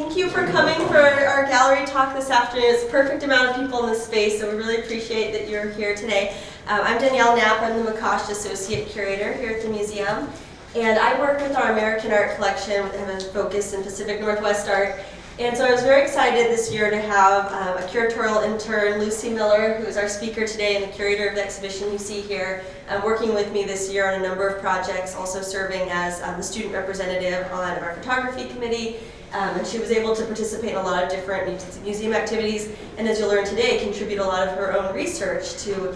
Thank you for coming for our gallery talk this afternoon. It's a perfect amount of people in this space, so we really appreciate that you're here today. I'm Danielle Knapp. I'm the McCosh Associate Curator here at the museum. And I work with our American art collection. We have a focus in Pacific Northwest art. And so I was very excited this year to have a curatorial intern, Lucy Miller, who is our speaker today and the curator of the exhibition you see here, working with me this year on a number of projects, also serving as the student representative on our photography committee. And she was able to participate in a lot of different museum activities, and as you'll learn today, contribute a lot of her own research to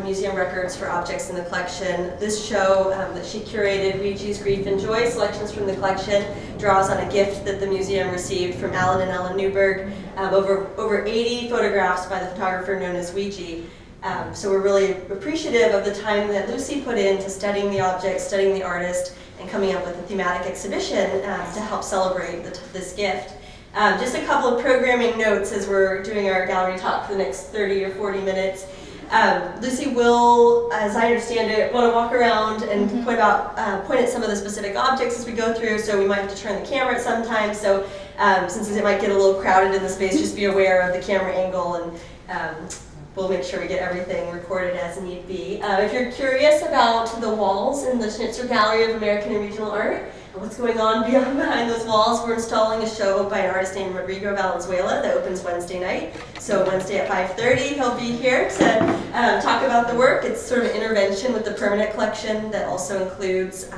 museum records for objects in the collection. This show that she curated, Weegees Grief and Joy, selections from the collection, draws on a gift that the museum received from Alan and Ellen Newberg, over 80 photographs by the photographer known as Weegee. So we're really appreciative of the time that Lucy put into studying the object, studying the artist, and coming up with a thematic exhibition to help celebrate this gift. Just a couple of programming notes as we're doing our gallery talk for the next 30 or 40 minutes. Lucy will, as I understand it, want to walk around and point at some of the specific objects as we go through, so we might have to turn the camera at some time. So since it might get a little crowded in the space, just be aware of the camera angle, and we'll make sure we get everything recorded as need be. If you're curious about the walls in the Schnitzer Gallery of American and Regional Art, and what's going on behind those walls, we're installing a show by an artist named Rodrigo Valenzuela that opens Wednesday night. So Wednesday at 5:30, he'll be here to talk about the work. It's sort of an intervention with the permanent collection that also includes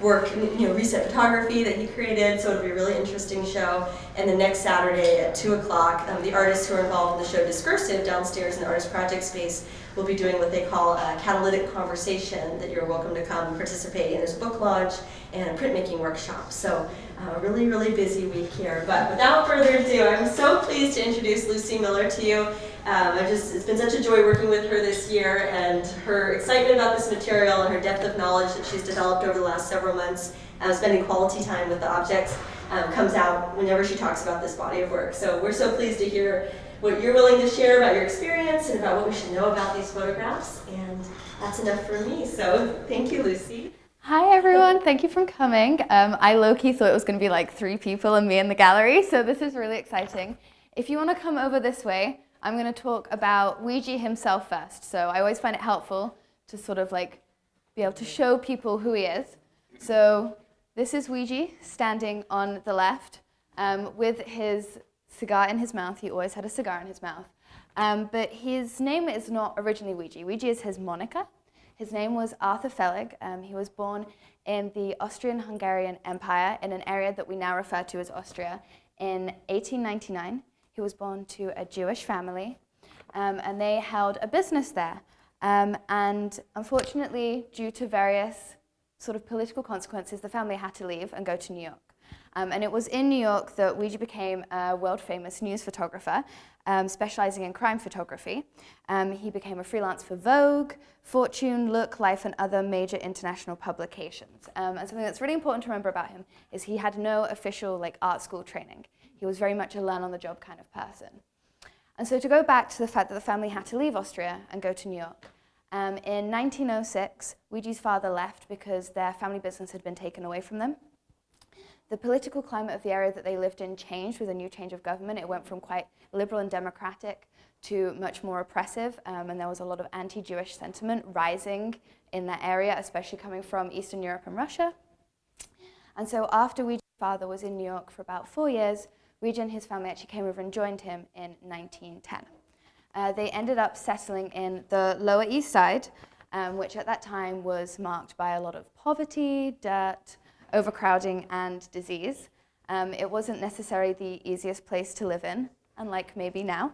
work, recent photography that he created, so it'll be a really interesting show. And the next Saturday at 2 o'clock, the artists who are involved in the show Discursive downstairs in the Artist Project space will be doing what they call a catalytic conversation that you're welcome to come participate in. There's a book launch and a printmaking workshop. So a really, really busy week here. But without further ado, I'm so pleased to introduce Lucy Miller to you. It's been such a joy working with her this year, and her excitement about this material and her depth of knowledge that she's developed over the last several months, spending quality time with the objects, comes out whenever she talks about this body of work. So we're so pleased to hear what you're willing to share about your experience and about what we should know about these photographs, and that's enough for me. So thank you, Lucy. Hi everyone, thank you for coming. I low-key thought it was going to be like 3 people and me in the gallery, so this is really exciting. If you want to come over this way, I'm going to talk about Weegee himself first. So I always find it helpful to sort of like be able to show people who he is. So this is Weegee standing on the left with his cigar in his mouth. He always had a cigar in his mouth. But his name is not originally Weegee. Weegee is his moniker. His name was Arthur Fellig. He was born in the Austrian-Hungarian Empire in an area that we now refer to as Austria in 1899. He was born to a Jewish family, and they held a business there. And unfortunately, due to various sort of political consequences, the family had to leave and go to New York. And it was in New York that Weegee became a world-famous news photographer, specializing in crime photography. He became a freelance for Vogue, Fortune, Look, Life, and other major international publications. And something that's really important to remember about him is he had no official art school training. He was very much a learn-on-the-job kind of person. And so to go back to the fact that the family had to leave Austria and go to New York, in 1906, Weegee's father left because their family business had been taken away from them. The political climate of the area that they lived in changed with a new change of government. It went from quite liberal and democratic to much more oppressive, and there was a lot of anti-Jewish sentiment rising in that area, especially coming from Eastern Europe and Russia. And so after Weegee's father was in New York for about 4 years, Weegee and his family actually came over and joined him in 1910. They ended up settling in the Lower East Side, which at that time was marked by a lot of poverty, dirt, overcrowding, and disease. It wasn't necessarily the easiest place to live in, unlike maybe now.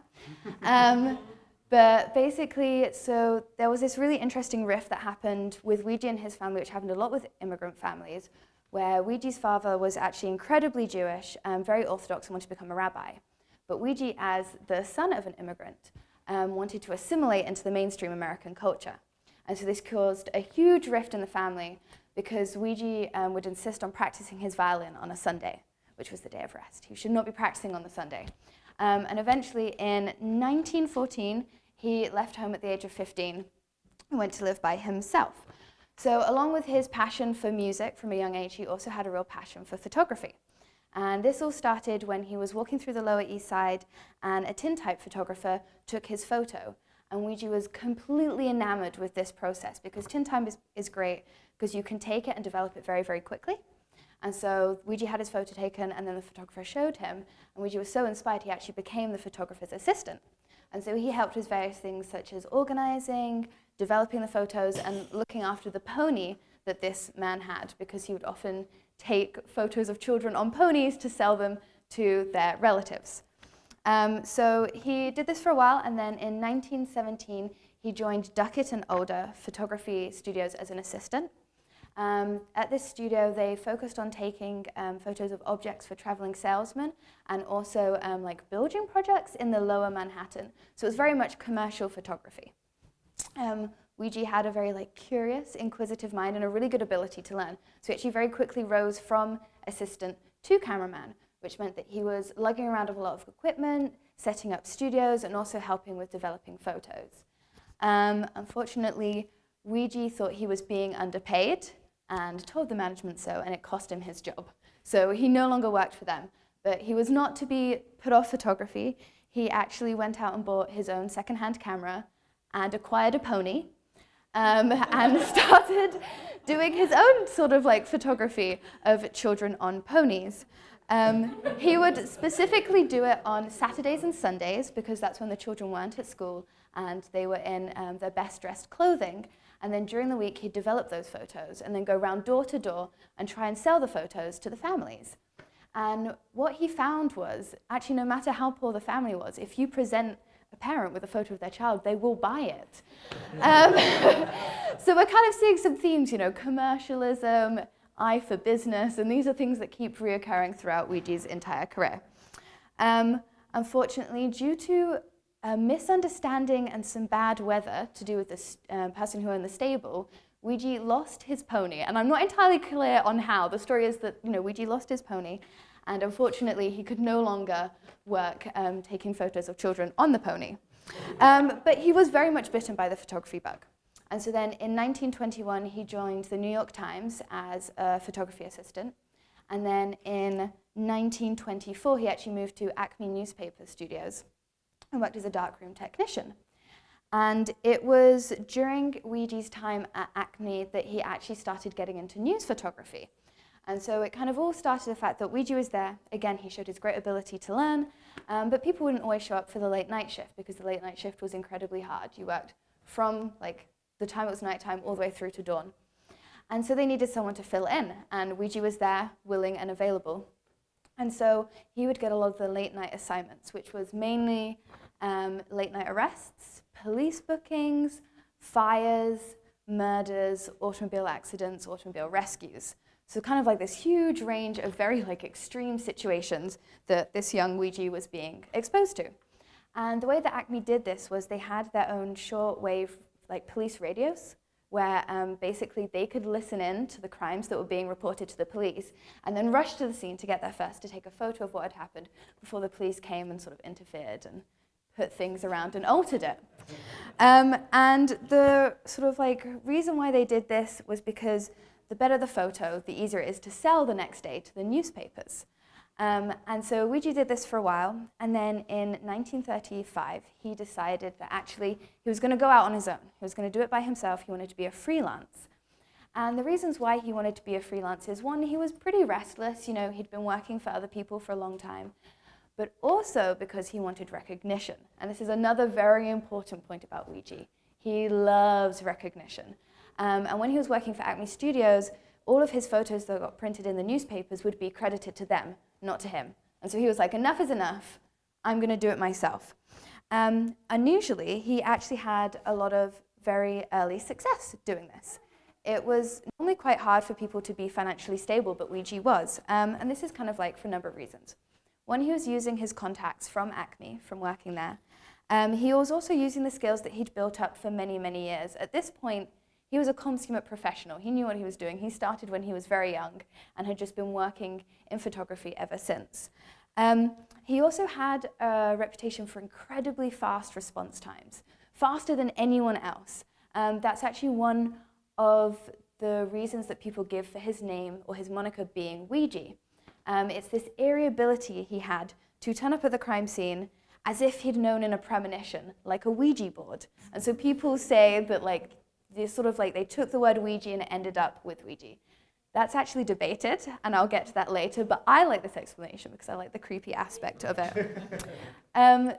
But basically, so there was this really interesting rift that happened with Weegee and his family, which happened a lot with immigrant families, where Weegee's father was actually incredibly Jewish, very Orthodox, and wanted to become a rabbi. But Weegee, as the son of an immigrant, wanted to assimilate into the mainstream American culture. And so this caused a huge rift in the family because Weegee would insist on practicing his violin on a Sunday, which was the day of rest. He should not be practicing on the Sunday. And eventually, in 1914, he left home at the age of 15 and went to live by himself. So along with his passion for music from a young age, he also had a real passion for photography. And this all started when he was walking through the Lower East Side and a tintype photographer took his photo. And Weegee was completely enamored with this process because tintype is great because you can take it and develop it very, very quickly. And so Weegee had his photo taken and then the photographer showed him. And Weegee was so inspired, he actually became the photographer's assistant. And so he helped with various things such as organizing, developing the photos, and looking after the pony that this man had, because he would often take photos of children on ponies to sell them to their relatives. So he did this for a while, and then in 1917, he joined Duckett and Older Photography Studios as an assistant. At this studio, they focused on taking photos of objects for traveling salesmen and also like building projects in the lower Manhattan. So it was very much commercial photography. Weegee had a very curious, inquisitive mind and a really good ability to learn. So he actually very quickly rose from assistant to cameraman, which meant that he was lugging around a lot of equipment, setting up studios, and also helping with developing photos. Unfortunately, Weegee thought he was being underpaid and told the management so, and it cost him his job. So he no longer worked for them. But he was not to be put off photography. He actually went out and bought his own secondhand camera and acquired a pony and started doing his own sort of photography of children on ponies. He would specifically do it on Saturdays and Sundays because that's when the children weren't at school and they were in their best dressed clothing. And then during the week, he'd develop those photos and then go around door to door and try and sell the photos to the families. And what he found was, actually, no matter how poor the family was, if you present a parent with a photo of their child, they will buy it. So we're kind of seeing some themes, commercialism, eye for business, and these are things that keep reoccurring throughout Weegee's entire career. Unfortunately, due to a misunderstanding and some bad weather to do with this person who owned the stable, Weegee lost his pony. And I'm not entirely clear on how. The story is that Weegee lost his pony, and unfortunately he could no longer work taking photos of children on the pony. But he was very much bitten by the photography bug. And so then in 1921, he joined the New York Times as a photography assistant. And then in 1924, he actually moved to Acme newspaper studios and worked as a darkroom technician. And it was during Weegee's time at Acme that he actually started getting into news photography. And so it kind of all started with the fact that Weegee was there. Again, he showed his great ability to learn, but people wouldn't always show up for the late night shift because the late night shift was incredibly hard. You worked from the time it was nighttime all the way through to dawn. And so they needed someone to fill in, and Weegee was there, willing and available. And so he would get a lot of the late night assignments, which was mainly late night arrests, police bookings, fires, murders, automobile accidents, automobile rescues. So kind of this huge range of very extreme situations that this young Weegee was being exposed to. And the way that Acme did this was they had their own shortwave police radios where basically they could listen in to the crimes that were being reported to the police and then rush to the scene to get there first to take a photo of what had happened before the police came and sort of interfered and put things around and altered it. And the sort of reason why they did this was because the better the photo, the easier it is to sell the next day to the newspapers. And so Weegee did this for a while, and then in 1935, he decided that actually he was going to go out on his own. He was going to do it by himself. He wanted to be a freelance. And the reasons why he wanted to be a freelance is, one, he was pretty restless. He'd been working for other people for a long time, but also because he wanted recognition. And this is another very important point about Weegee. He loves recognition. And when he was working for Acme Studios, all of his photos that got printed in the newspapers would be credited to them, not to him. And so he was like, enough is enough. I'm going to do it myself. Unusually, he actually had a lot of very early success doing this. It was normally quite hard for people to be financially stable, but Weegee was. And this is kind of for a number of reasons. One, he was using his contacts from Acme, from working there. He was also using the skills that he'd built up for many, many years. At this point, he was a consummate professional. He knew what he was doing. He started when he was very young and had just been working in photography ever since. He also had a reputation for incredibly fast response times, faster than anyone else. That's actually one of the reasons that people give for his name or his moniker being Weegee. It's this eerie ability he had to turn up at the crime scene as if he'd known in a premonition, like a Ouija board. And so people say that they took the word Ouija and it ended up with Ouija. That's actually debated, and I'll get to that later, but I like this explanation because I like the creepy aspect of it.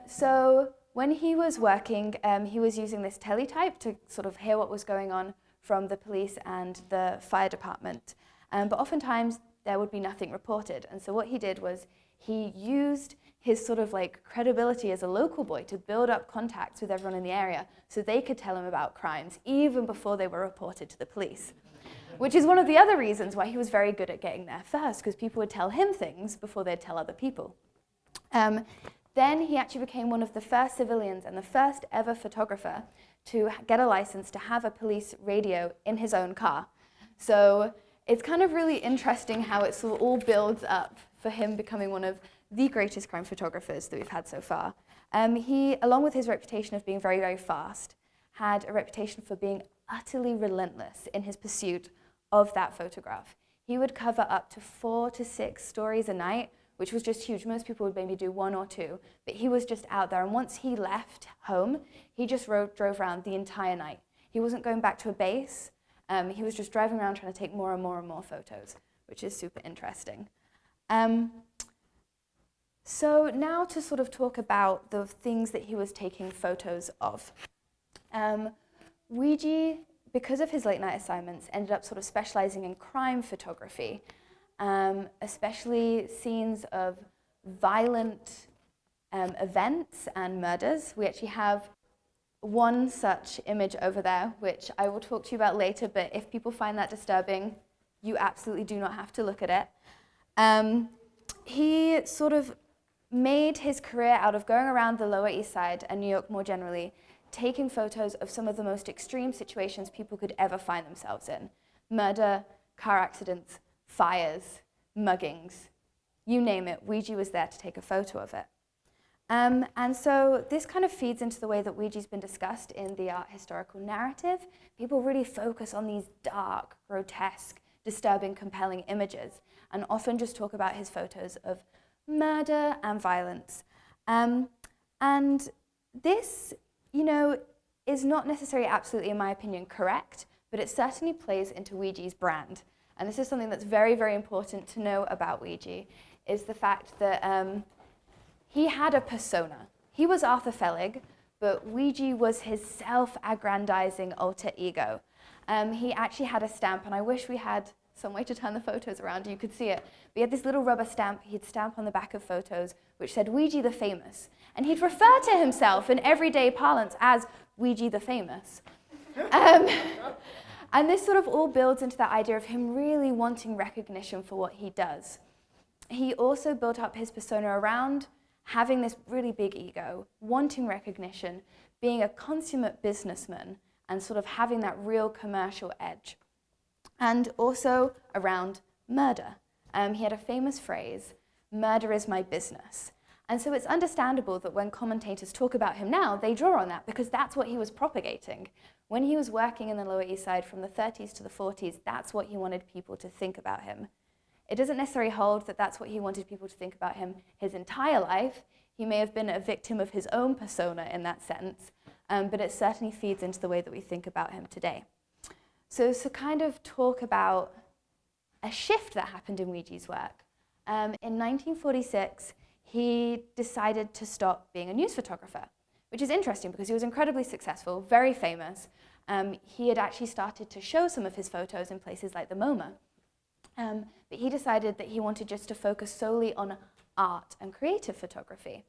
So when he was working, he was using this teletype to sort of hear what was going on from the police and the fire department. But oftentimes there would be nothing reported. And so what he did was he used his sort of like credibility as a local boy to build up contacts with everyone in the area so they could tell him about crimes even before they were reported to the police. Which is one of the other reasons why he was very good at getting there first, because people would tell him things before they'd tell other people. Then he actually became one of the first civilians and the first ever photographer to get a license to have a police radio in his own car. So it's kind of really interesting how it sort of all builds up for him becoming one of the greatest crime photographers that we've had so far. He, along with his reputation of being very, very fast, had a reputation for being utterly relentless in his pursuit of that photograph. He would cover up to 4 to 6 stories a night, which was just huge. Most people would maybe do 1 or 2, but he was just out there. And once he left home, he just drove around the entire night. He wasn't going back to a base. He was just driving around trying to take more and more and more photos, which is super interesting. So now to sort of talk about the things that he was taking photos of. Weegee, because of his late night assignments, ended up sort of specializing in crime photography, especially scenes of violent events and murders. We actually have one such image over there, which I will talk to you about later, but if people find that disturbing, you absolutely do not have to look at it. He sort of made his career out of going around the Lower East Side and New York more generally, taking photos of some of the most extreme situations people could ever find themselves in. Murder, car accidents, fires, muggings, you name it, Weegee was there to take a photo of it. And so this kind of feeds into the way that Weegee's been discussed in the art historical narrative. People really focus on these dark, grotesque, disturbing, compelling images, and often just talk about his photos of murder and violence. And this, is not necessarily absolutely, in my opinion, correct, but it certainly plays into Weegee's brand. And this is something that's very, very important to know about Weegee, is the fact that he had a persona. He was Arthur Felig, but Weegee was his self-aggrandizing alter ego. He actually had a stamp, and I wish we had some way to turn the photos around, you could see it. But he had this little rubber stamp he'd stamp on the back of photos, which said Weegee the Famous. And he'd refer to himself in everyday parlance as Weegee the Famous. And this sort of all builds into that idea of him really wanting recognition for what he does. He also built up his persona around having this really big ego, wanting recognition, being a consummate businessman, and sort of having that real commercial edge. And also around murder. He had a famous phrase, "Murder is my business." And so it's understandable that when commentators talk about him now, they draw on that because that's what he was propagating. When he was working in the Lower East Side from the 30s to the 40s, that's what he wanted people to think about him. It doesn't necessarily hold that that's what he wanted people to think about him his entire life. He may have been a victim of his own persona in that sense, but it certainly feeds into the way that we think about him today. So kind of talk about a shift that happened in Weegee's work. In 1946, he decided to stop being a news photographer, which is interesting because he was incredibly successful, very famous. He had actually started to show some of his photos in places like the MoMA. But he decided that he wanted just to focus solely on art and creative photography.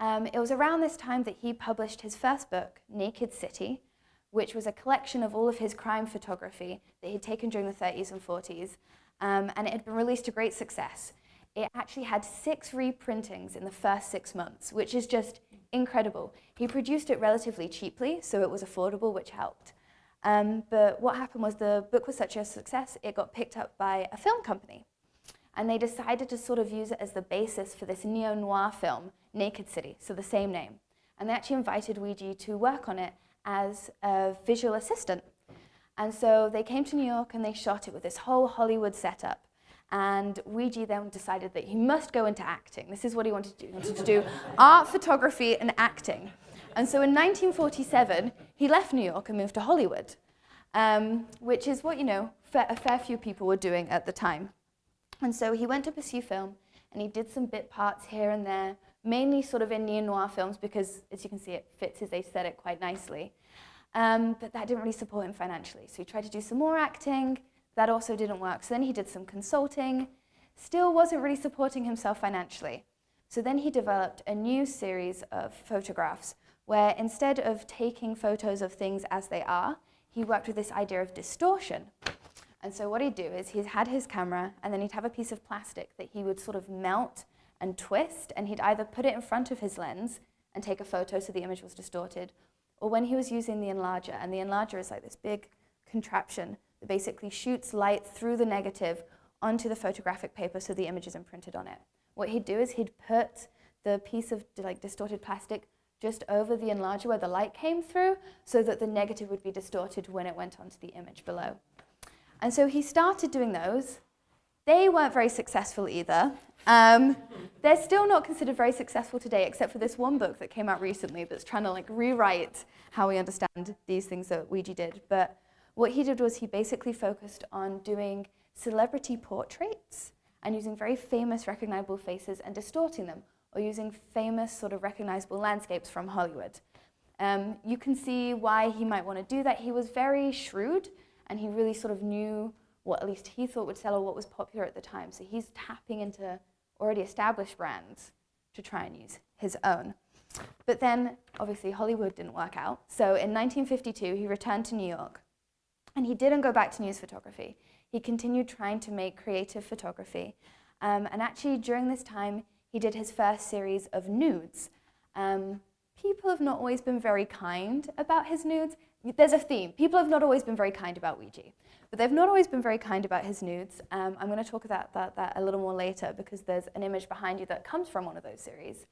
It was around this time that he published his first book, Naked City, which was a collection of all of his crime photography that he'd taken during the 30s and 40s, and it had been released to great success. It actually had 6 reprintings in the first 6 months, which is just incredible. He produced it relatively cheaply, so it was affordable, which helped. But what happened was the book was such a success, it got picked up by a film company. And they decided to sort of use it as the basis for this neo-noir film, Naked City, so the same name. And they actually invited Weegee to work on it as a visual assistant. And so they came to New York and they shot it with this whole Hollywood setup. And Weegee then decided that he must go into acting. This is what he wanted to do. He wanted to do art, photography, and acting. And so in 1947, he left New York and moved to Hollywood, which is what, a fair few people were doing at the time. And so he went to pursue film, and he did some bit parts here and there, mainly sort of in neo-noir films because, as you can see, it fits his aesthetic quite nicely. But that didn't really support him financially. So he tried to do some more acting. That also didn't work. So then he did some consulting. Still wasn't really supporting himself financially. So then he developed a new series of photographs where instead of taking photos of things as they are, he worked with this idea of distortion. And so what he'd do is he had his camera, and then he'd have a piece of plastic that he would sort of melt and twist, and he'd either put it in front of his lens and take a photo so the image was distorted, or when he was using the enlarger, and the enlarger is like this big contraption that basically shoots light through the negative onto the photographic paper so the image is imprinted on it. What he'd do is he'd put the piece of distorted plastic just over the enlarger where the light came through so that the negative would be distorted when it went onto the image below. And so he started doing those. They weren't very successful either. They're still not considered very successful today, except for this one book that came out recently that's trying to rewrite how we understand these things that Weegee did. But what he did was he basically focused on doing celebrity portraits and using very famous, recognizable faces and distorting them, or using famous, sort of recognizable landscapes from Hollywood. You can see why he might want to do that. He was very shrewd, and he really sort of knew what at least he thought would sell or what was popular at the time. So he's tapping into already established brands to try and use his own. But then, obviously, Hollywood didn't work out. So in 1952, he returned to New York. And he didn't go back to news photography. He continued trying to make creative photography. And actually, during this time, he did his first series of nudes. People have not always been very kind about his nudes. There's a theme. People have not always been very kind about Weegee. But they've not always been very kind about his nudes. I'm going to talk about that a little more later because there's an image behind you that comes from one of those series.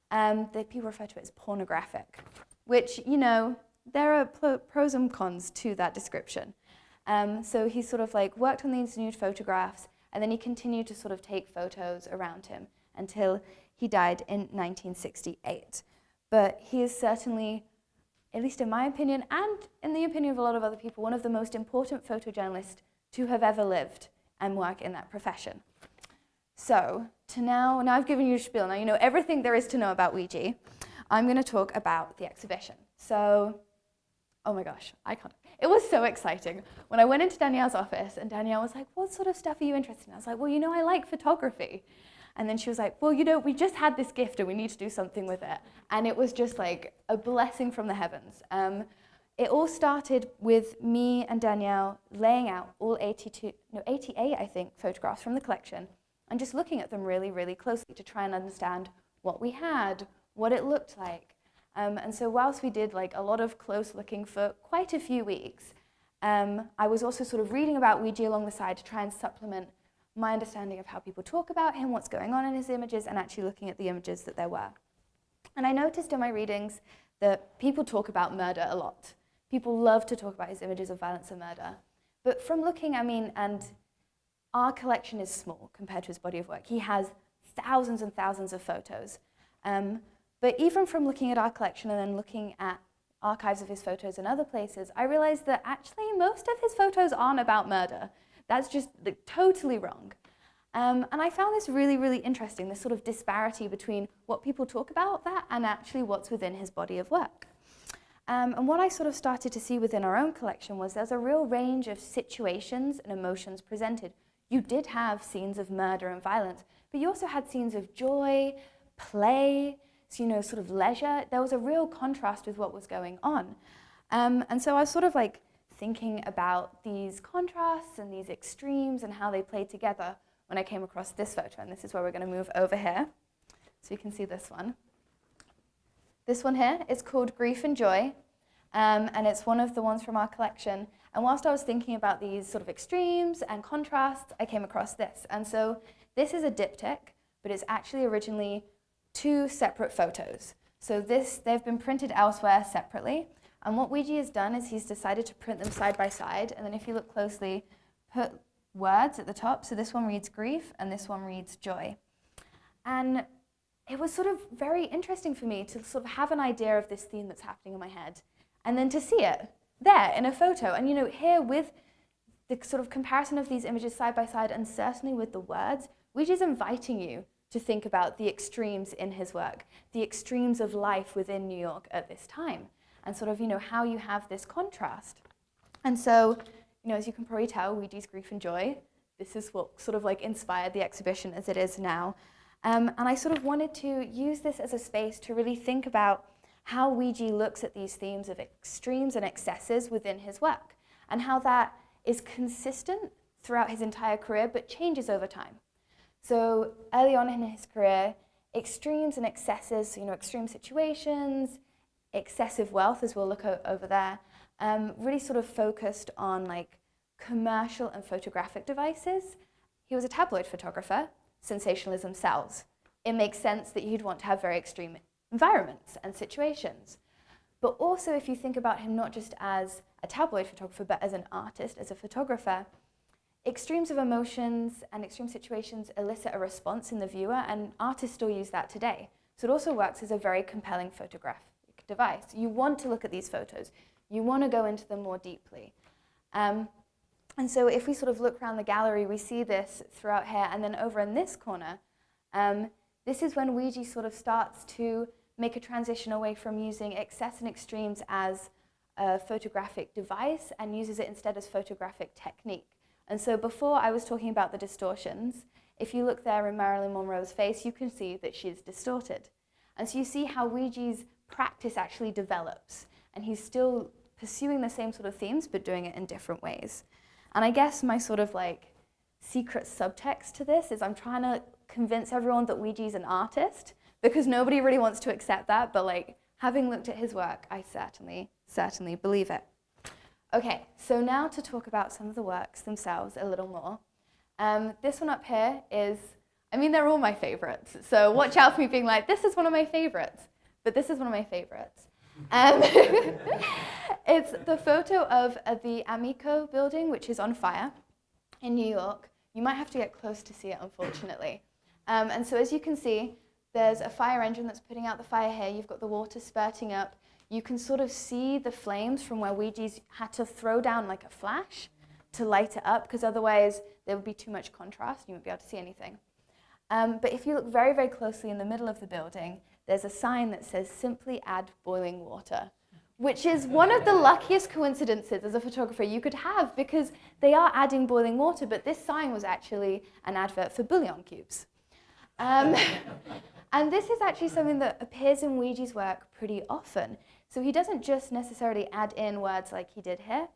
That people refer to it as pornographic, which, there are pros and cons to that description. So he sort of worked on these nude photographs, and then he continued to sort of take photos around him until he died in 1968. But he is certainly, at least in my opinion, and in the opinion of a lot of other people, one of the most important photojournalists to have ever lived and work in that profession. So, now I've given you a spiel, now you know everything there is to know about Weegee. I'm going to talk about the exhibition. So, oh my gosh, it was so exciting. When I went into Danielle's office, and Danielle was like, what sort of stuff are you interested in? I was like, well, I like photography. And then she was like, well, we just had this gift and we need to do something with it. And it was just like a blessing from the heavens. It all started with me and Danielle laying out all 88, I think, photographs from the collection and just looking at them really, really closely to try and understand what we had, what it looked like. And so whilst we did a lot of close looking for quite a few weeks, I was also sort of reading about Weegee along the side to try and supplement my understanding of how people talk about him, what's going on in his images, and actually looking at the images that there were. And I noticed in my readings that people talk about murder a lot. People love to talk about his images of violence and murder. But from looking, and our collection is small compared to his body of work. He has thousands and thousands of photos. But even from looking at our collection and then looking at archives of his photos in other places, I realized that actually most of his photos aren't about murder. That's just totally wrong. And I found this really, really interesting, this sort of disparity between what people talk about that and actually what's within his body of work. And what I sort of started to see within our own collection was there's a real range of situations and emotions presented. You did have scenes of murder and violence, but you also had scenes of joy, play, sort of leisure. There was a real contrast with what was going on. And so I was sort of thinking about these contrasts and these extremes and how they played together when I came across this photo. And this is where we're going to move over here. So you can see this one. This one here is called Grief and Joy. And it's one of the ones from our collection. And whilst I was thinking about these sort of extremes and contrasts, I came across this. And so this is a diptych, but it's actually originally two separate photos. So they've been printed elsewhere separately. And what Weegee has done is he's decided to print them side by side. And then if you look closely, put words at the top. So this one reads grief and this one reads joy. And it was sort of very interesting for me to sort of have an idea of this theme that's happening in my head and then to see it there in a photo. And here with the sort of comparison of these images side by side and certainly with the words, Weegee's inviting you to think about the extremes in his work, the extremes of life within New York at this time, and sort of, how you have this contrast. And so, as you can probably tell, Weegee's grief and joy, this is what sort of like inspired the exhibition as it is now. And I sort of wanted to use this as a space to really think about how Weegee looks at these themes of extremes and excesses within his work, and how that is consistent throughout his entire career, but changes over time. So early on in his career, extremes and excesses, extreme situations, excessive wealth, as we'll look over there, really sort of focused on like commercial and photographic devices. He was a tabloid photographer. Sensationalism sells. It makes sense that you'd want to have very extreme environments and situations. But also if you think about him not just as a tabloid photographer, but as an artist, as a photographer, extremes of emotions and extreme situations elicit a response in the viewer, and artists still use that today. So it also works as a very compelling photographic device. You want to look at these photos. You want to go into them more deeply. And so if we sort of look around the gallery, we see this throughout here, and then over in this corner, this is when Weegee sort of starts to make a transition away from using excess and extremes as a photographic device and uses it instead as photographic technique. And so before I was talking about the distortions, if you look there in Marilyn Monroe's face, you can see that she's distorted. And so you see how Weegee's practice actually develops, and he's still pursuing the same sort of themes, but doing it in different ways. And I guess my sort of like secret subtext to this is I'm trying to convince everyone that Weegee's an artist, because nobody really wants to accept that, but like having looked at his work, I certainly believe it. Okay, so now to talk about some of the works themselves a little more. This one up here is, they're all my favorites, so watch out for me being like, this is one of my favorites, but this is one of my favorites. It's the photo of the Umeko Building, which is on fire in New York. You might have to get close to see it, unfortunately. And so as you can see, there's a fire engine that's putting out the fire here. You've got the water spurting up. You can sort of see the flames from where Weegee's had to throw down like a flash to light it up, because otherwise there would be too much contrast. You wouldn't be able to see anything. But if you look very, very closely in the middle of the building, there's a sign that says, "Simply add boiling water," which is one of the luckiest coincidences as a photographer you could have, because they are adding boiling water, but this sign was actually an advert for bouillon cubes. And this is actually something that appears in Weegee's work pretty often. So he doesn't just necessarily add in words like he did here.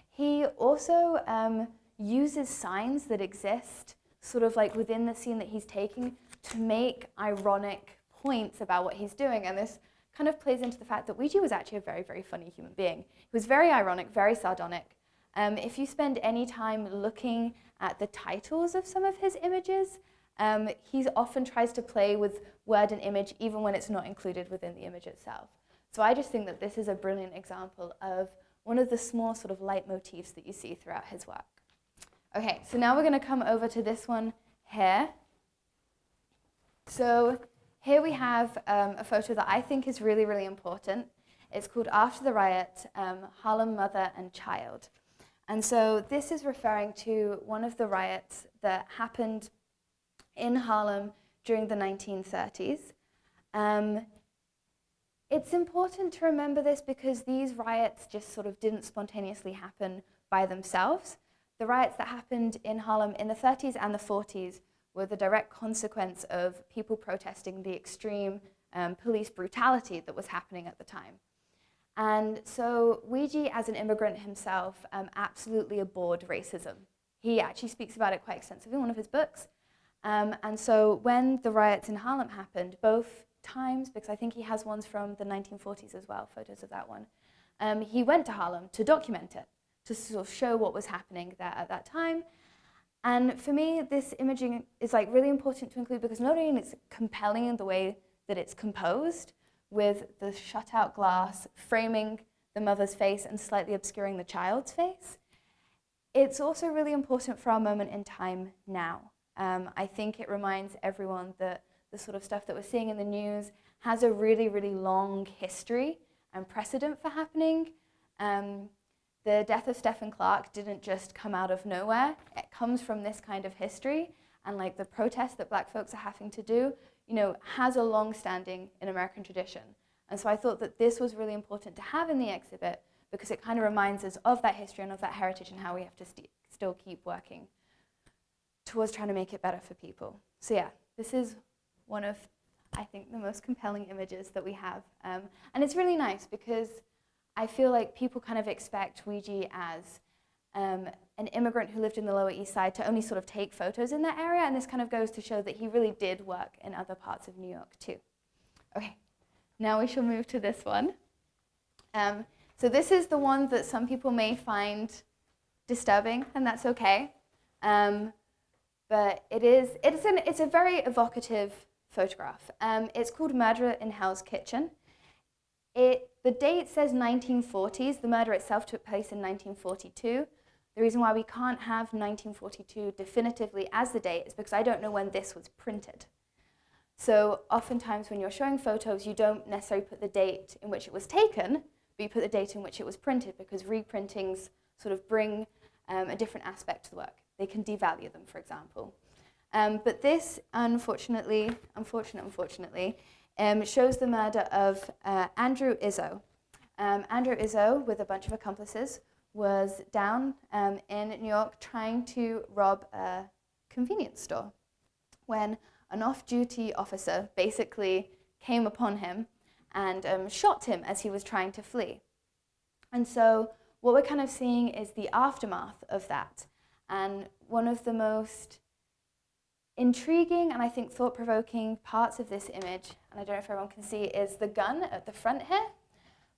He also uses signs that exist sort of like within the scene that he's taking to make ironic points about what he's doing. And this kind of plays into the fact that Weegee was actually a very, very funny human being. He was very ironic, very sardonic. If you spend any time looking at the titles of some of his images, he often tries to play with word and image even when it's not included within the image itself. So I just think that this is a brilliant example of one of the small sort of leitmotifs that you see throughout his work. Okay, so now we're going to come over to this one here. So here we have a photo that I think is really, really important. It's called After the Riot, Harlem Mother and Child. And so this is referring to one of the riots that happened in Harlem during the 1930s. It's important to remember this because these riots just sort of didn't spontaneously happen by themselves. The riots that happened in Harlem in the 30s and the 40s were the direct consequence of people protesting the extreme police brutality that was happening at the time. And so Weegee, as an immigrant himself, absolutely abhorred racism. He actually speaks about it quite extensively in one of his books. And so when the riots in Harlem happened, both times, because I think he has ones from the 1940s as well, photos of that one, he went to Harlem to document it, to sort of show what was happening there at that time. And for me, this imaging is like really important to include because not only is it compelling in the way that it's composed, with the shut-out glass framing the mother's face and slightly obscuring the child's face, it's also really important for our moment in time now. I think it reminds everyone that the sort of stuff that we're seeing in the news has a really, really long history and precedent for happening. The death of Stephen Clark didn't just come out of nowhere. It comes from this kind of history, and like the protests that Black folks are having to do, has a long-standing in American tradition. And so I thought that this was really important to have in the exhibit because it kind of reminds us of that history and of that heritage and how we have to still keep working towards trying to make it better for people. So yeah, this is one of, I think, the most compelling images that we have. And it's really nice because I feel like people kind of expect Weegee as an immigrant who lived in the Lower East Side to only sort of take photos in that area, and this kind of goes to show that he really did work in other parts of New York too. Okay, now we shall move to this one. So this is the one that some people may find disturbing, and that's okay. But it's a very evocative photograph. It's called Murder in Hell's Kitchen. The date says 1940s. The murder itself took place in 1942. The reason why we can't have 1942 definitively as the date is because I don't know when this was printed. So oftentimes when you're showing photos, you don't necessarily put the date in which it was taken, but you put the date in which it was printed because reprintings sort of bring a different aspect to the work. They can devalue them, for example. But this, unfortunately, shows the murder of Andrew Izzo. Andrew Izzo, with a bunch of accomplices, was down in New York trying to rob a convenience store when an off-duty officer basically came upon him and shot him as he was trying to flee. And so what we're kind of seeing is the aftermath of that. And one of the most intriguing and I think thought-provoking parts of this image, and I don't know if everyone can see, is the gun at the front here.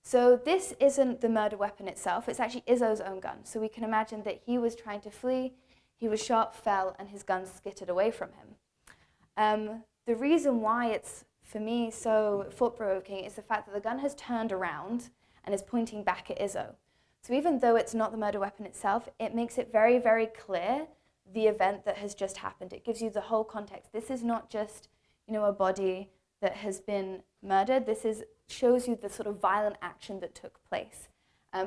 So this isn't the murder weapon itself, it's actually Izzo's own gun. So we can imagine that he was trying to flee, he was shot, fell, and his gun skittered away from him. The reason why it's, for me, so thought-provoking is the fact that the gun has turned around and is pointing back at Izzo. So even though it's not the murder weapon itself, it makes it very, very clear the event that has just happened. It gives you the whole context. This is not just, a body that has been murdered. Shows you the sort of violent action that took place.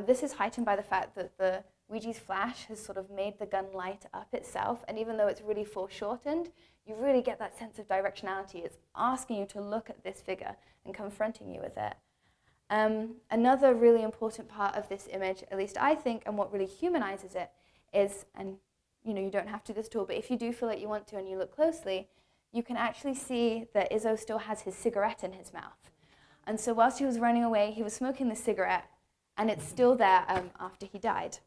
This is heightened by the fact that the Weegee's flash has sort of made the gun light up itself, and even though it's really foreshortened, you really get that sense of directionality. It's asking you to look at this figure and confronting you with it. Another really important part of this image, at least I think, and what really humanizes it is, and you don't have to do this at all, but if you do feel like you want to and you look closely, you can actually see that Izzo still has his cigarette in his mouth. And so whilst he was running away, he was smoking the cigarette, and it's still there after he died.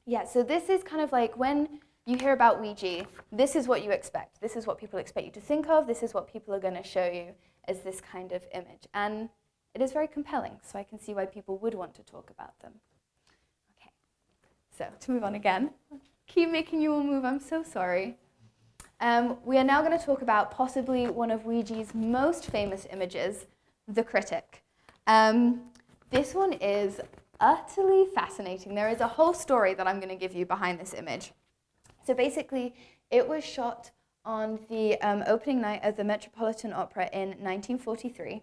Yeah, so this is kind of like when you hear about Weegee, this is what you expect. This is what people expect you to think of. This is what people are going to show you as this kind of image. And it is very compelling, so I can see why people would want to talk about them. Okay, so to move on again. Keep making you all move, I'm so sorry. We are now going to talk about possibly one of Weegee's most famous images, the Critic. This one is utterly fascinating. There is a whole story that I'm going to give you behind this image. So basically, it was shot on the opening night of the Metropolitan Opera in 1943.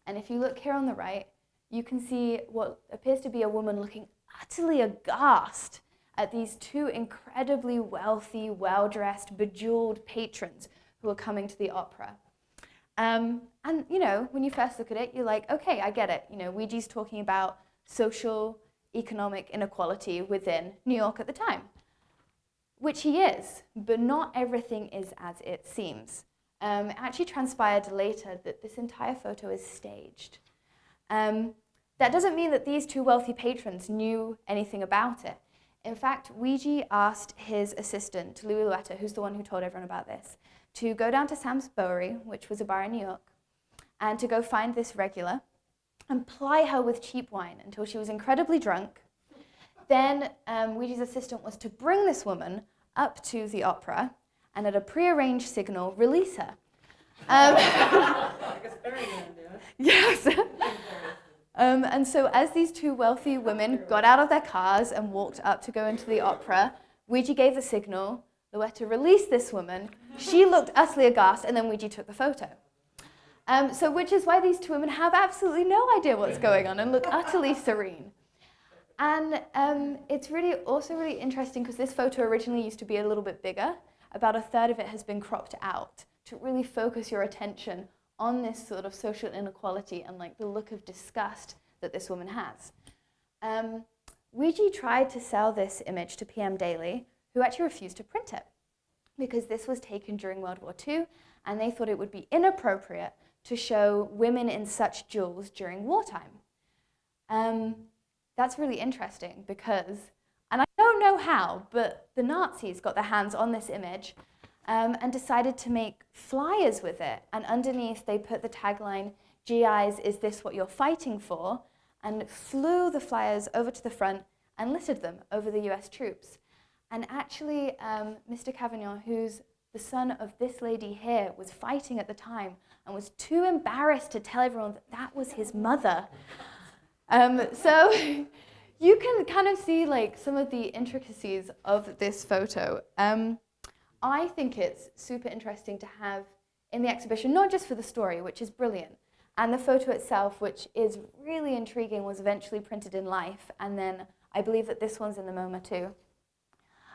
And if you look here on the right, you can see what appears to be a woman looking utterly aghast at these two incredibly wealthy, well-dressed, bejeweled patrons who are coming to the opera. And, when you first look at it, you're like, okay, I get it. Weegee's talking about social, economic inequality within New York at the time, which he is, but not everything is as it seems. It actually transpired later that this entire photo is staged. That doesn't mean that these two wealthy patrons knew anything about it. In fact, Weegee asked his assistant, Louis Luetta, who's the one who told everyone about this, to go down to Sam's Bowery, which was a bar in New York, and to go find this regular and ply her with cheap wine until she was incredibly drunk. Then Weegee's assistant was to bring this woman up to the opera and at a prearranged signal, release her. Yes. And so as these two wealthy women got out of their cars and walked up to go into the opera, Weegee gave the signal, Louetta released this woman, she looked utterly aghast, and then Weegee took the photo. Which is why these two women have absolutely no idea what's going on and look utterly serene. And it's also really interesting because this photo originally used to be a little bit bigger. About a third of it has been cropped out to really focus your attention on this sort of social inequality and like the look of disgust that this woman has. Weegee tried to sell this image to PM Daily, who actually refused to print it because this was taken during World War II and they thought it would be inappropriate to show women in such jewels during wartime. That's really interesting because, and I don't know how, but the Nazis got their hands on this image and decided to make flyers with it. And underneath they put the tagline, GIs, is this what you're fighting for? And flew the flyers over to the front and littered them over the US troops. And actually, Mr. Cavagnon, who's the son of this lady here, was fighting at the time and was too embarrassed to tell everyone that that was his mother. So you can kind of see like some of the intricacies of this photo. I think it's super interesting to have in the exhibition, not just for the story, which is brilliant, and the photo itself, which is really intriguing, was eventually printed in Life, and then I believe that this one's in the MoMA too.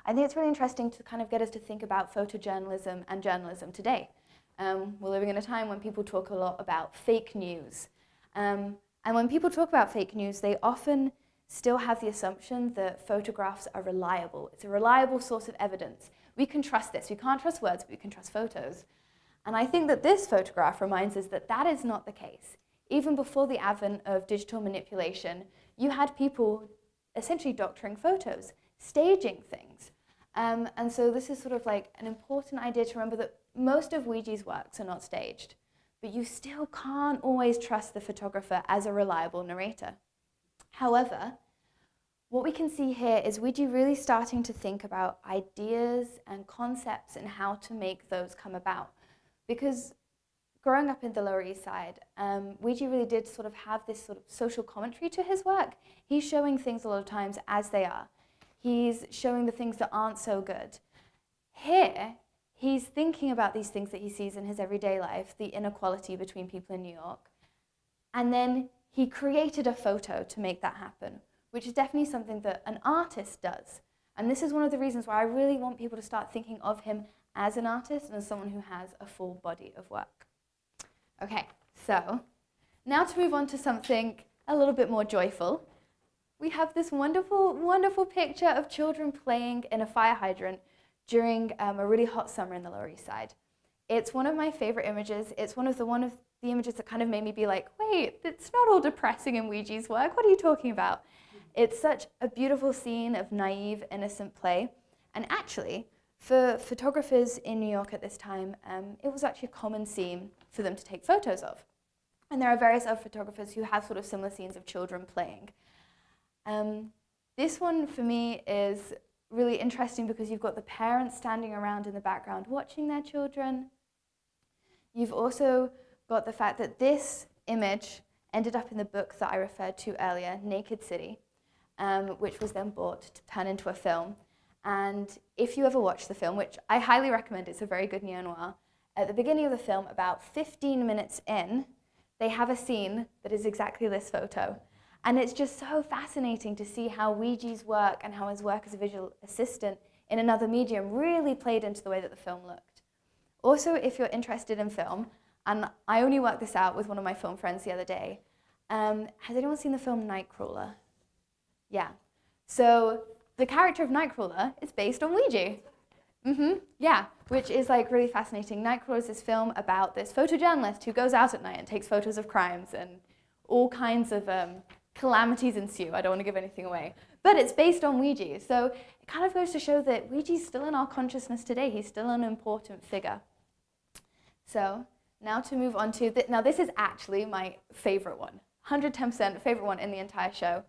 I think it's really interesting to kind of get us to think about photojournalism and journalism today. We're living in a time when people talk a lot about fake news. And when people talk about fake news, they often still have the assumption that photographs are reliable. It's a reliable source of evidence. We can trust this. We can't trust words, but we can trust photos. And I think that this photograph reminds us that that is not the case. Even before the advent of digital manipulation, you had people essentially doctoring photos, staging things. And so this is sort of like an important idea to remember that most of Weegee's works are not staged, but you still can't always trust the photographer as a reliable narrator. However, what we can see here is Weegee really starting to think about ideas and concepts and how to make those come about. Because growing up in the Lower East Side, Weegee really did sort of have this sort of social commentary to his work. He's showing things a lot of times as they are. He's showing the things that aren't so good. Here, he's thinking about these things that he sees in his everyday life, the inequality between people in New York, and then he created a photo to make that happen, which is definitely something that an artist does. And this is one of the reasons why I really want people to start thinking of him as an artist and as someone who has a full body of work. Okay, so now to move on to something a little bit more joyful. We have this wonderful, wonderful picture of children playing in a fire hydrant during a really hot summer in the Lower East Side. It's one of my favorite images. It's one of the images that kind of made me be like, wait, it's not all depressing in Weegee's work. What are you talking about? It's such a beautiful scene of naive, innocent play. And actually, for photographers in New York at this time, it was actually a common scene for them to take photos of. And there are various other photographers who have sort of similar scenes of children playing. This one for me is really interesting because you've got the parents standing around in the background watching their children. You've also got the fact that this image ended up in the book that I referred to earlier, Naked City, which was then bought to turn into a film. And if you ever watch the film, which I highly recommend, it's a very good neo-noir, at the beginning of the film, about 15 minutes in, they have a scene that is exactly this photo. And it's just so fascinating to see how Weegee's work and how his work as a visual assistant in another medium really played into the way that the film looked. Also, if you're interested in film, and I only worked this out with one of my film friends the other day, has anyone seen the film Nightcrawler? Yeah. So the character of Nightcrawler is based on Weegee. Yeah, which is like really fascinating. Nightcrawler is this film about this photojournalist who goes out at night and takes photos of crimes, and all kinds of calamities ensue. I don't want to give anything away. But it's based on Weegee. So it kind of goes to show that Weegee's still in our consciousness today. He's still an important figure. So now to move on to, now this is actually my favorite one. 110% favorite one in the entire show.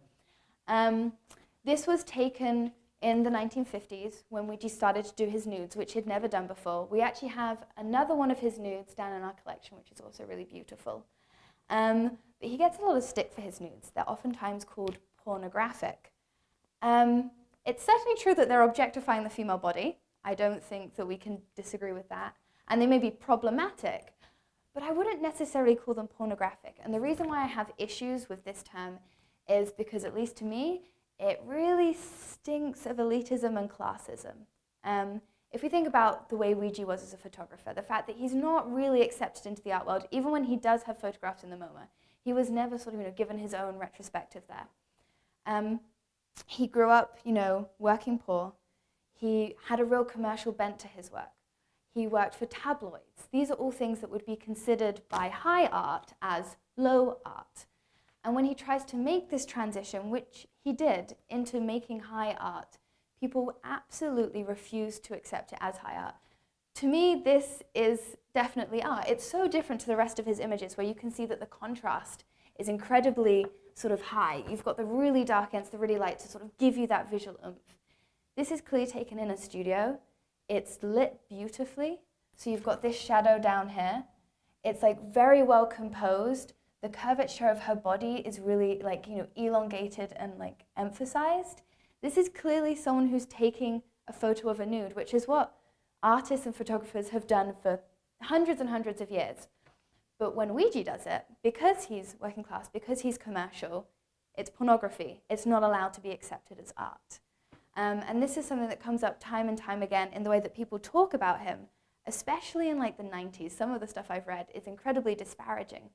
This was taken in the 1950s when Weegee started to do his nudes, which he'd never done before. We actually have another one of his nudes down in our collection, which is also really beautiful. But he gets a lot of stick for his nudes. They're oftentimes called pornographic. It's certainly true that they're objectifying the female body. I don't think that we can disagree with that. And they may be problematic, but I wouldn't necessarily call them pornographic. And the reason why I have issues with this term is because, at least to me, it really stinks of elitism and classism. If we think about the way Weegee was as a photographer, the fact that he's not really accepted into the art world, even when he does have photographs in the MoMA, he was never sort of given his own retrospective there. He grew up, working poor. He had a real commercial bent to his work. He worked for tabloids. These are all things that would be considered by high art as low art. And when he tries to make this transition, which he did, into making high art, people absolutely refuse to accept it as high art. To me, this is definitely art. It's so different to the rest of his images, where you can see that the contrast is incredibly sort of high. You've got the really dark against the really light to sort of give you that visual oomph. This is clearly taken in a studio. It's lit beautifully. So you've got this shadow down here. It's very well composed. The curvature of her body is really elongated and emphasized. This is clearly someone who's taking a photo of a nude, which is what artists and photographers have done for hundreds and hundreds of years. But when Weegee does it, because he's working class, because he's commercial, it's pornography. It's not allowed to be accepted as art. And this is something that comes up time and time again in the way that people talk about him, especially in the 90s. Some of the stuff I've read is incredibly disparaging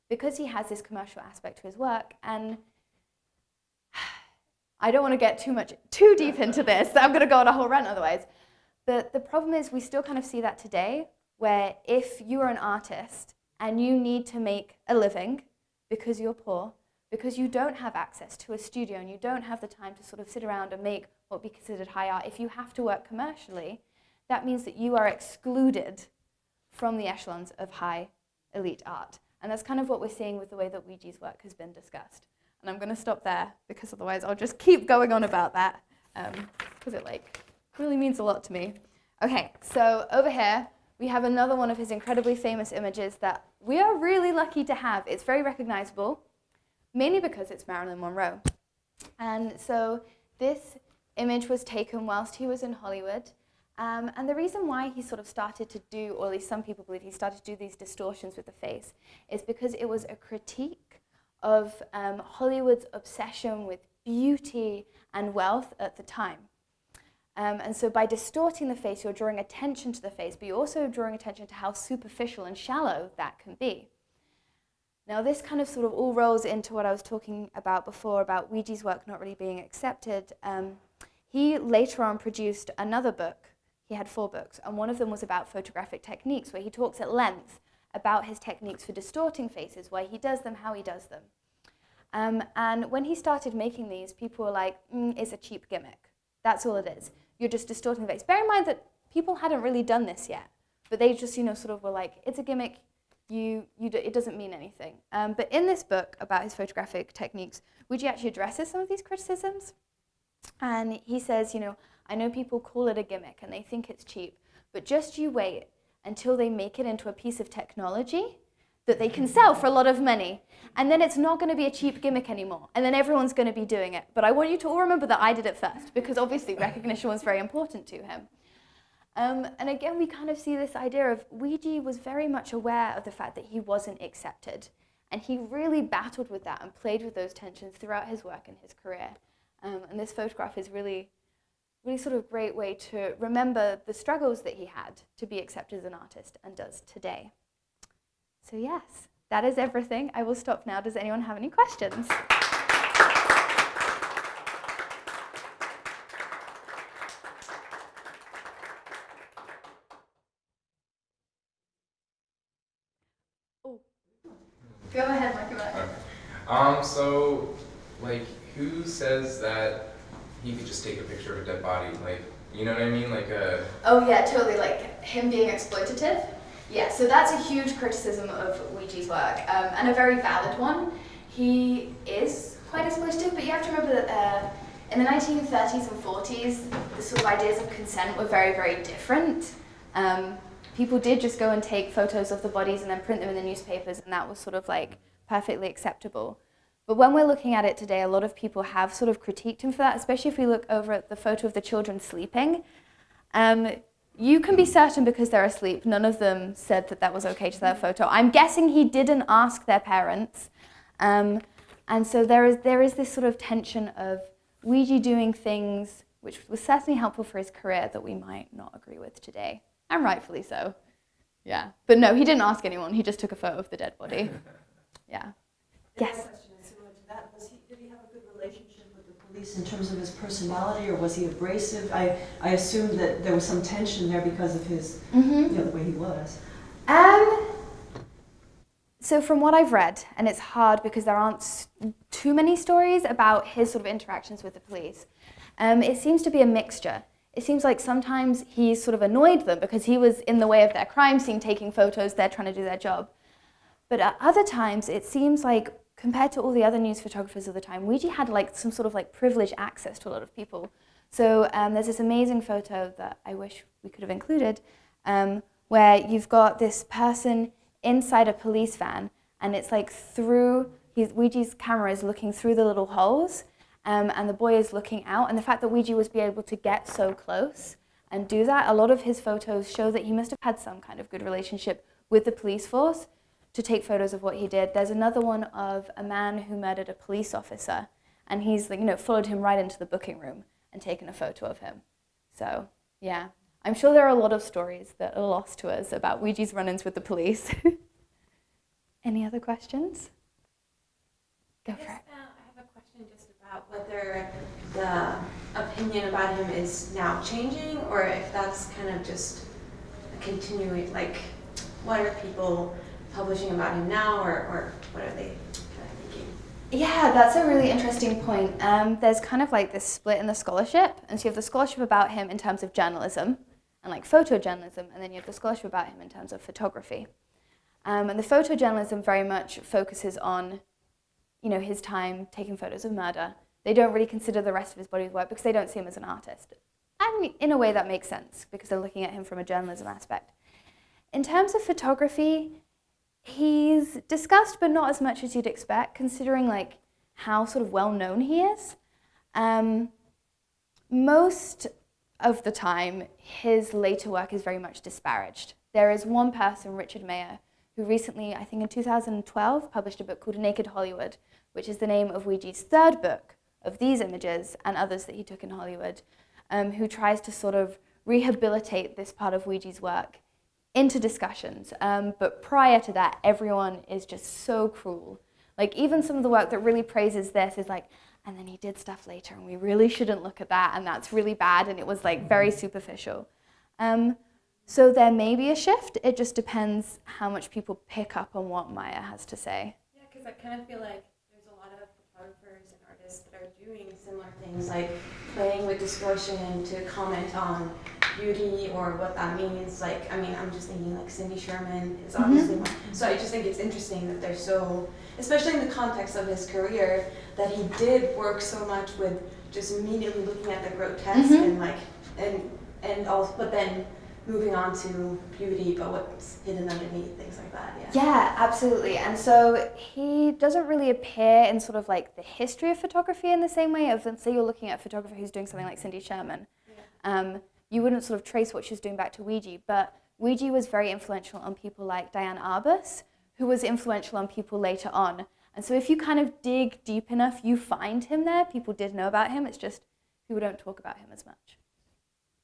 because he has this commercial aspect to his work. And I don't want to get too deep into this. I'm going to go on a whole rant otherwise. But the problem is we still kind of see that today, where if you are an artist and you need to make a living because you're poor, because you don't have access to a studio and you don't have the time to sort of sit around and make what would be considered high art, if you have to work commercially, that means that you are excluded from the echelons of high elite art. And that's kind of what we're seeing with the way that Weegee's work has been discussed. And I'm going to stop there because otherwise I'll just keep going on about that because it really means a lot to me. Okay, so over here we have another one of his incredibly famous images that we are really lucky to have. It's very recognizable, mainly because it's Marilyn Monroe. And so this image was taken whilst he was in Hollywood. And the reason why he sort of started to do, or at least some people believe he started to do these distortions with the face, is because it was a critique of Hollywood's obsession with beauty and wealth at the time. And so by distorting the face, you're drawing attention to the face, but you're also drawing attention to how superficial and shallow that can be. Now this kind of sort of all rolls into what I was talking about before, about Weegee's work not really being accepted. He later on produced another book. He had 4 books, and one of them was about photographic techniques, where he talks at length about his techniques for distorting faces, why he does them, how he does them. And when he started making these, people were like, it's a cheap gimmick. That's all it is. You're just distorting the face. Bear in mind that people hadn't really done this yet, but they just, sort of were like, it's a gimmick. It doesn't mean anything. But in this book about his photographic techniques, Weegee actually addresses some of these criticisms. And he says, I know people call it a gimmick and they think it's cheap, but just you wait until they make it into a piece of technology that they can sell for a lot of money. And then it's not going to be a cheap gimmick anymore. And then everyone's going to be doing it. But I want you to all remember that I did it first, because obviously recognition was very important to him. And again, we kind of see this idea of Weegee was very much aware of the fact that he wasn't accepted. And he really battled with that and played with those tensions throughout his work and his career. And this photograph is really sort of a great way to remember the struggles that he had to be accepted as an artist and does today. So yes, that is everything. I will stop now. Does anyone have any questions? Oh. Go ahead, Mark. Okay. So, who says that he could just take a picture of a dead body? You know what I mean? Oh yeah, totally. Him being exploitative. Yeah, so that's a huge criticism of Weegee's work, and a very valid one. He is quite exploitative, but you have to remember that in the 1930s and 40s, the sort of ideas of consent were very, very different. People did just go and take photos of the bodies and then print them in the newspapers, and that was sort of perfectly acceptable. But when we're looking at it today, a lot of people have sort of critiqued him for that, especially if we look over at the photo of the children sleeping. You can be certain because they're asleep, none of them said that that was okay to their photo. I'm guessing he didn't ask their parents. And so there is this sort of tension of Weegee doing things which was certainly helpful for his career that we might not agree with today, and rightfully so. Yeah, but no, he didn't ask anyone. He just took a photo of the dead body. Yeah. Yes. My question is similar to that. Did he have a good relationship with the police in terms of his personality, or was he abrasive? I assumed that there was some tension there because of his, the way he was. So from what I've read, and it's hard because there aren't too many stories about his sort of interactions with the police, it seems to be a mixture. It seems like sometimes he sort of annoyed them because he was in the way of their crime scene taking photos, they're trying to do their job. But at other times, it seems like compared to all the other news photographers of the time, Weegee had like some sort of like privileged access to a lot of people. So there's this amazing photo that I wish we could have included, where you've got this person inside a police van, and it's like Weegee's camera is looking through the little holes, and the boy is looking out. And the fact that Weegee was able to get so close and do that, a lot of his photos show that he must have had some kind of good relationship with the police force to take photos of what he did. There's another one of a man who murdered a police officer, and he's followed him right into the booking room and taken a photo of him. So yeah, I'm sure there are a lot of stories that are lost to us about Weegee's run-ins with the police. Any other questions? Go for it. I have a question just about whether the opinion about him is now changing, or if that's kind of just a continuing, like, what are people publishing about him now, or what are they kind of thinking? Yeah, that's a really interesting point. There's kind of like this split in the scholarship, and so you have the scholarship about him in terms of journalism and like photojournalism, and then you have the scholarship about him in terms of photography. And the photojournalism very much focuses on, his time taking photos of murder. They don't really consider the rest of his body's work because they don't see him as an artist. And in a way that makes sense because they're looking at him from a journalism aspect. In terms of photography, he's discussed, but not as much as you'd expect, considering like how sort of well known he is. Most of the time, his later work is very much disparaged. There is one person, Richard Mayer, who recently, I think in 2012, published a book called Naked Hollywood, which is the name of Weegee's third book of these images and others that he took in Hollywood, who tries to sort of rehabilitate this part of Weegee's work into discussions. But prior to that, everyone is just so cruel. Like even some of the work that really praises this is like, and then he did stuff later and we really shouldn't look at that and that's really bad, and it was like very superficial. So there may be a shift. It just depends how much people pick up on what Maya has to say. Yeah, because I kind of feel like there's a lot of photographers and artists that are doing similar things, like playing with distortion to comment on beauty or what that means. Like, I mean, I'm just thinking like Cindy Sherman is obviously one. So I just think it's interesting that they're so, especially in the context of his career, that he did work so much with just immediately looking at the grotesque and like, and also, but then moving on to beauty, but what's hidden underneath, things like that, Yeah, absolutely. And so he doesn't really appear in sort of like the history of photography in the same way of, say you're looking at a photographer who's doing something like Cindy Sherman. You wouldn't sort of trace what she was doing back to Weegee, but Weegee was very influential on people like Diane Arbus, who was influential on people later on. And so if you kind of dig deep enough, you find him there. People did know about him, it's just people don't talk about him as much.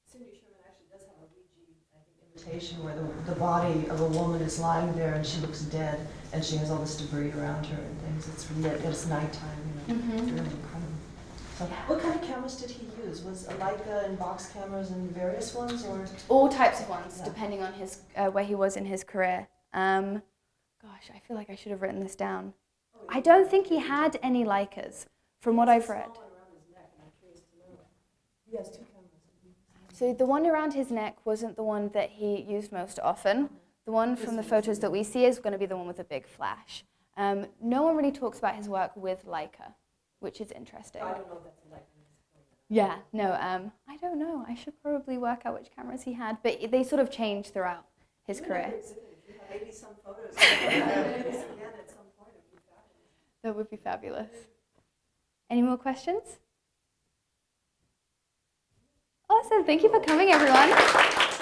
Cindy Sherman actually does have a Weegee, I think, imitation where the body of a woman is lying there and she looks dead and she has all this debris around her and things. It's lit, it's nighttime, it's really incredible. So, what kind of cameras did he use? Was a Leica and box cameras and various ones, or? All types of ones, depending on his where he was in his career. Gosh, I feel like I should have written this down. I don't think he had any Leicas, from what I've read. He has two cameras. So the one around his neck wasn't the one that he used most often. The one from the photos that we see is going to be the one with a big flash. No one really talks about his work with Leica, which is interesting. I don't know if that's a Leica. Yeah, no, I don't know. I should probably work out which cameras he had, but they sort of changed throughout his career. You have 80-some photos. Again, at some point, if you've got That would be fabulous. Any more questions? Awesome. Thank you for coming, everyone.